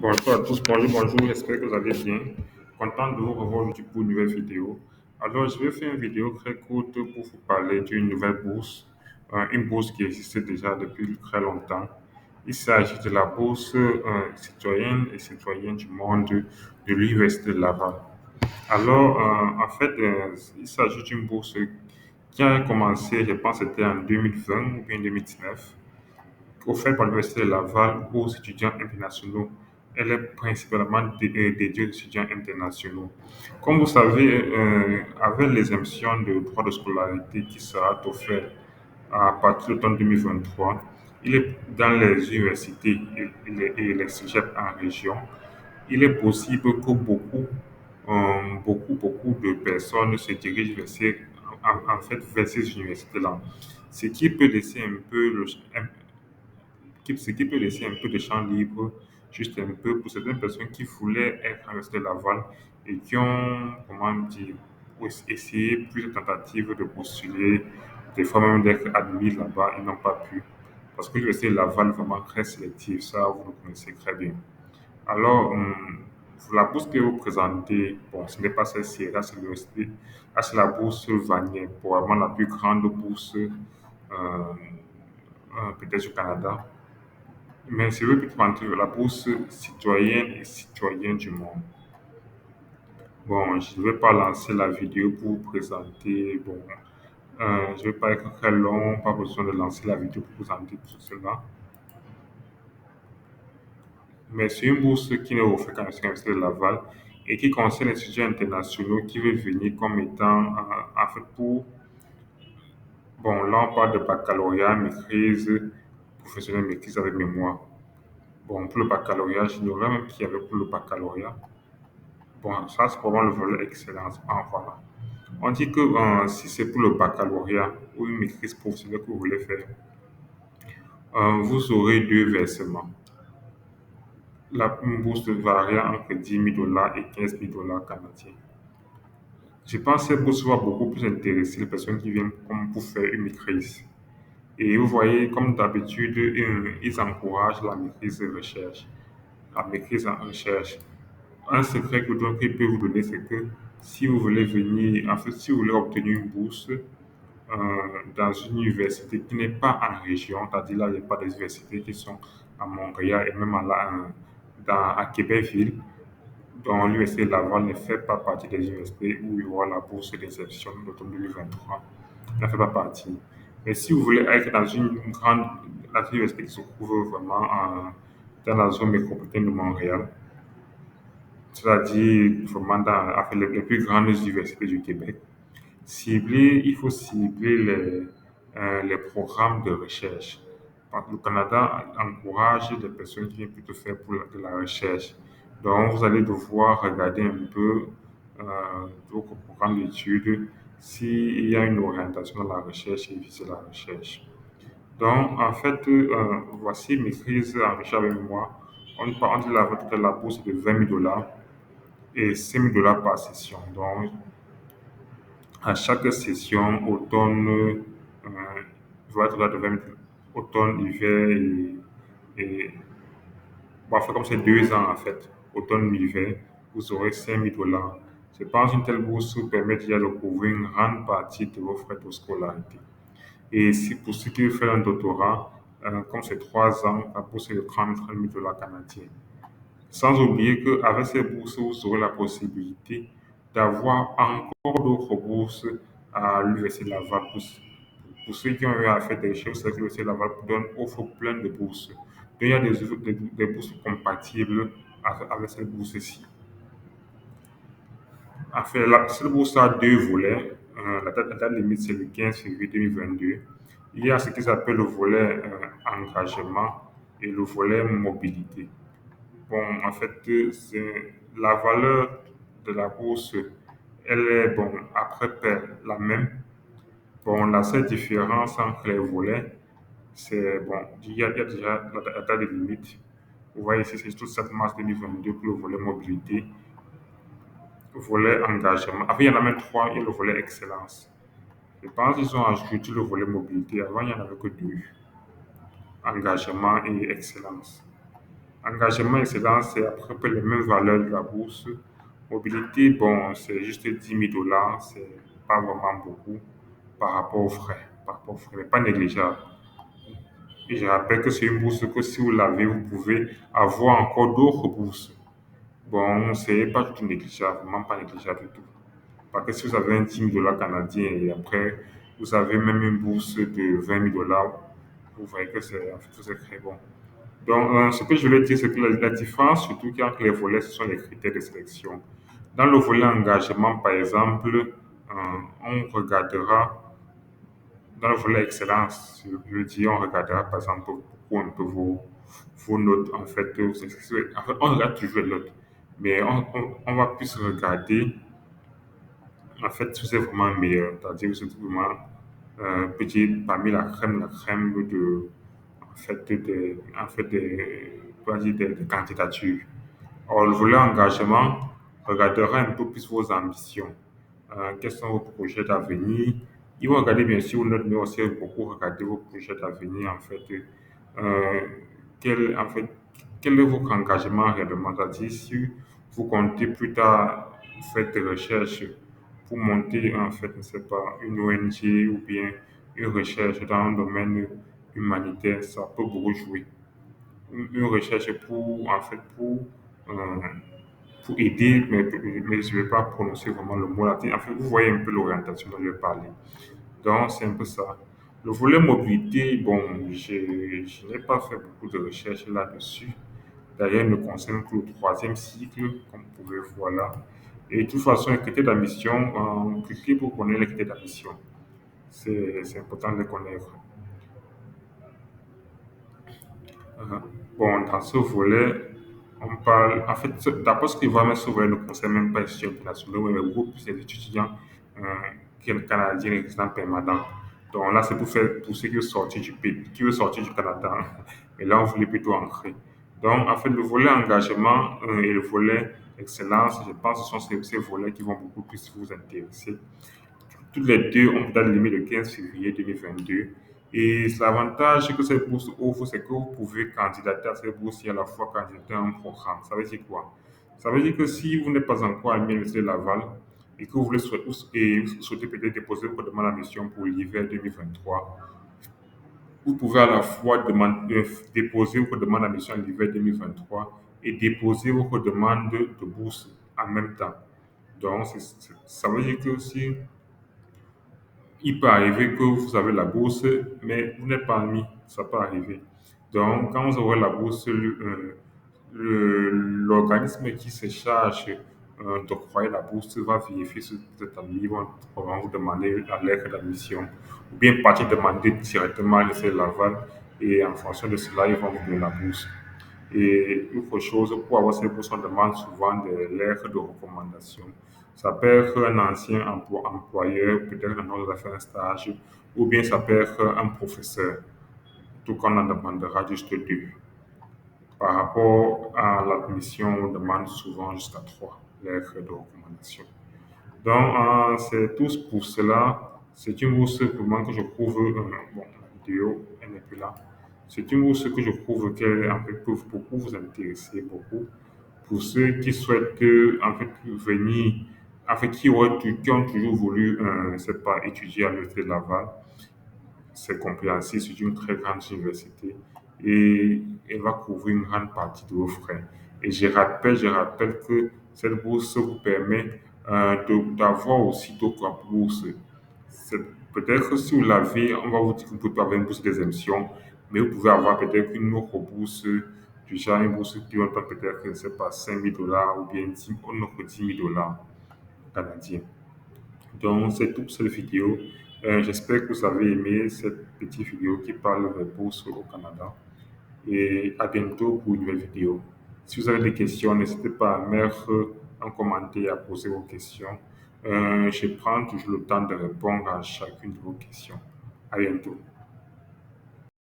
Bonjour à tous, bonjour, j'espère que vous allez bien. Content de vous revoir aujourd'hui pour une nouvelle vidéo. Alors, je vais faire une vidéo très courte pour vous parler d'une nouvelle bourse, une bourse qui existe déjà depuis très longtemps. Il s'agit de la bourse citoyenne et citoyenne du monde de l'Université de Laval. Alors, en fait, il s'agit d'une bourse qui a commencé, je pense, c'était en 2020 ou bien 2019 offerte par l'Université de Laval aux étudiants internationaux. Elle est principalement dédiée aux étudiants internationaux. Comme vous savez, avec l'exemption de droit de scolarité qui sera offert à partir de l'automne 2023, il est dans les universités et les cégeps en région, il est possible que beaucoup de personnes se dirigent en fait, vers ces universités-là. Ce qui peut laisser un peu ce qui peut laisser un peu de champ libre, juste un peu, pour certaines personnes qui voulaient être en Université de Laval et qui ont, comment dire, essayé plusieurs tentatives de postuler, des fois même d'être admis là-bas, ils n'ont pas pu. Parce que l'Université de Laval est vraiment très sélective, ça vous le connaissez très bien. Alors, pour la bourse que vous présentez, bon, ce n'est pas celle-ci, là c'est l'université, là c'est la bourse Vanier, probablement la plus grande bourse peut-être au Canada. Mais c'est eux qui font la bourse citoyenne et citoyen du monde. Bon, je ne vais pas lancer la vidéo pour vous présenter. Bon, je ne vais pas être très long, pas besoin de lancer la vidéo pour vous présenter tout cela. Mais c'est une bourse qui n'est offerte qu'à l'Université de Laval et qui concerne les étudiants internationaux qui veulent venir comme étant, en fait, pour, bon, là on parle de baccalauréat, maîtrise, professionnelle, maîtrise avec mémoire. Bon, pour le baccalauréat, j'ignorais même qu'il y avait pour le baccalauréat. Bon, ça, c'est vraiment le volet excellence. Voilà. On dit que si c'est pour le baccalauréat ou une maîtrise professionnelle que vous voulez faire, vous aurez deux versements. Une bourse variant entre 10 000 $ et 15 000 $ canadiens. Je pense que cette bourse va beaucoup plus intéresser les personnes qui viennent comme pour faire une maîtrise. Et vous voyez, comme d'habitude, ils encouragent la maîtrise de recherche. La maîtrise en recherche. Un secret qu'il peut vous donner, c'est que si vous voulez venir, en fait, si vous voulez obtenir une bourse dans une université qui n'est pas en région, c'est-à-dire là, il n'y a pas des universités qui sont à Montréal et même à Québec-Ville, dont l'université de Laval ne fait pas partie des universités où il y aura la bourse d'exception de l'automne 2023. Elle ne fait pas partie. Mais si vous voulez être dans une grande la université qui se trouve vraiment dans la zone métropolitaine de Montréal, c'est-à-dire vraiment enfin, les plus grandes universités du Québec. Il faut cibler les programmes de recherche. Parce que le Canada encourage des personnes qui viennent plutôt faire de la recherche. Donc, vous allez devoir regarder un peu votre programme d'études s'il y a une orientation dans la recherche et viser la recherche. Donc, en fait, voici maîtrise en recherche avec moi. On dit la bourse de 20 000 $ et 5 000 $ par session. Donc, à chaque session, automne, je vais être là de 20 automne, hiver et bon, enfin, comme c'est 2 ans en fait, automne, hiver, vous aurez 5 000 $. Je pense qu'une telle bourse vous permet déjà de couvrir une grande partie de vos frais de scolarité. Et si pour ceux qui veulent faire un doctorat, comme c'est 3 ans, la bourse est de 30 000 $ canadiens. Sans oublier qu'avec ces bourses, vous aurez la possibilité d'avoir encore d'autres bourses à l'Université de Laval. Pour ceux qui ont eu à faire des recherches, c'est que l'Université de Laval offre plein de bourses. Donc, il y a des bourses compatibles avec cette bourse-ci. Enfin, cette bourse a deux volets. La date limite, c'est le 15 février 2022. Il y a ce qu'ils appellent le volet engagement et le volet mobilité. Bon, en fait, c'est la valeur de la bourse, elle est, bon, après pair, la même. Bon, la seule différence entre les volets, c'est, bon, il y a déjà la date de limite. Vous voyez ici, c'est tout 7 mars 2022 pour le volet mobilité, le volet engagement. Après, il y en a même trois, il y a le volet excellence. Je pense qu'ils ont ajouté le volet mobilité. Avant, il n'y en avait que deux, engagement et excellence. Engagement excellence, c'est à peu près les mêmes valeurs de la bourse. Mobilité, bon, c'est juste 10 000 $, c'est pas vraiment beaucoup par rapport aux frais, mais pas négligeable. Et je rappelle que c'est une bourse que si vous l'avez, vous pouvez avoir encore d'autres bourses. Bon, c'est pas du tout négligeable, vraiment pas négligeable du tout. Parce que si vous avez un 10 000 $ canadiens et après, vous avez même une bourse de 20 000 $, vous voyez que c'est en fait, que c'est très bon. Donc, ce que je voulais dire, c'est que la différence, surtout qu'il y a entre les volets, ce sont les critères de sélection. Dans le volet engagement, par exemple, on regardera, dans le volet excellence, je veux dire, on regardera par exemple beaucoup un peu vos notes. En fait, en fait, on regarde toujours les notes, mais on va plus regarder, en fait, si c'est vraiment meilleur, c'est-à-dire que c'est vraiment petit parmi la crème en fait, on va dire des candidatures. Or, le volet engagement regardera un peu plus vos ambitions. Quels sont vos projets d'avenir? Ils vont regarder bien sûr notre, mais aussi beaucoup regarder vos projets d'avenir. Euh, en fait, quel est votre engagement réellement? C'est-à-dire, si vous comptez plus tard faire des recherches pour monter, en fait, ne sais pas, une ONG ou bien une recherche dans un domaine humanitaire, ça peut beaucoup jouer. Une recherche euh, pour aider, mais je ne vais pas prononcer vraiment le mot latin. En fait, vous voyez un peu l'orientation dont je vais parler. Donc, c'est un peu ça. Le volet mobilité, bon, je n'ai pas fait beaucoup de recherches là-dessus. D'ailleurs, il ne concerne que le troisième cycle, comme vous pouvez voir là. Et de toute façon, les critères d'admission, cliquez pour connaître les critères d'admission. C'est important de les connaître. Uh-huh. Bon, dans ce volet, on parle, en fait, d'après ce que vraiment ce volet ne concerne même pas les étudiants internationaux, mais beaucoup plus les étudiants euh, canadiens résidents permanents. Donc là, c'est pour ceux qui veulent sortir du pays, qui veulent sortir du Canada. Mais là, on voulait plutôt ancrer. Donc, en fait, le volet engagement et le volet excellence, je pense que ce sont ces volets qui vont beaucoup plus vous intéresser. Toutes les deux ont date limite le 15 février 2022. Et l'avantage que cette bourse offre, c'est que vous pouvez candidater à cette bourse et à la fois candidater à un programme. Ça veut dire quoi? Ça veut dire que si vous n'êtes pas encore admis à l'Université de Laval et que vous voulez et vous souhaitez peut-être déposer votre demande d'admission pour l'hiver 2023, vous pouvez à la fois déposer votre demande d'admission à l'hiver 2023 et déposer votre demande de bourse en même temps. Donc, ça veut dire que si il peut arriver que vous avez la bourse, mais vous n'êtes pas admis. Ça peut arriver. Donc, quand vous aurez la bourse, l'organisme qui se charge d'octroyer la bourse va vérifier si vous êtes admis. Ils vont probablement vous demander la lettre d'admission ou bien partir demander directement à l'essai Laval et en fonction de cela, ils vont vous donner la bourse. Et autre chose, pour avoir ces bourses, on demande souvent des lettres de recommandation. Ça peut être un ancien employeur, peut-être un autre a fait un stage, ou bien ça peut être un professeur. Tout qu'on en demandera juste deux. Par rapport à l'admission, on demande souvent jusqu'à trois lettres de recommandation. Donc, c'est tous pour cela. C'est une bourse vraiment que je trouve, bon, la vidéo, elle n'est plus là. C'est une bourse que je trouve qu'elle en fait, peut beaucoup vous intéresser, beaucoup. Pour ceux qui souhaitent, en fait, venir, en fait, qui ont toujours voulu, c'est pas, étudier à l'Université de Laval, c'est compréhensible, c'est une très grande université et elle va couvrir une grande partie de vos frais. Et je rappelle que cette bourse vous permet d'avoir aussi d'autres bourses. C'est- Peut-être si vous l'avez, on va vous dire que vous pouvez avoir une bourse d'exemption, mais vous pouvez avoir peut-être une autre bourse, du genre une bourse qui va peut-être, je ne sais pas, 5 000 $ ou bien 10, un autre 10 000 $ canadiens. Donc, c'est tout pour cette vidéo. J'espère que vous avez aimé cette petite vidéo qui parle des bourses au Canada. Et à bientôt pour une nouvelle vidéo. Si vous avez des questions, n'hésitez pas à mettre un commentaire, à poser vos questions. Je prends toujours le temps de répondre à chacune de vos questions. À bientôt.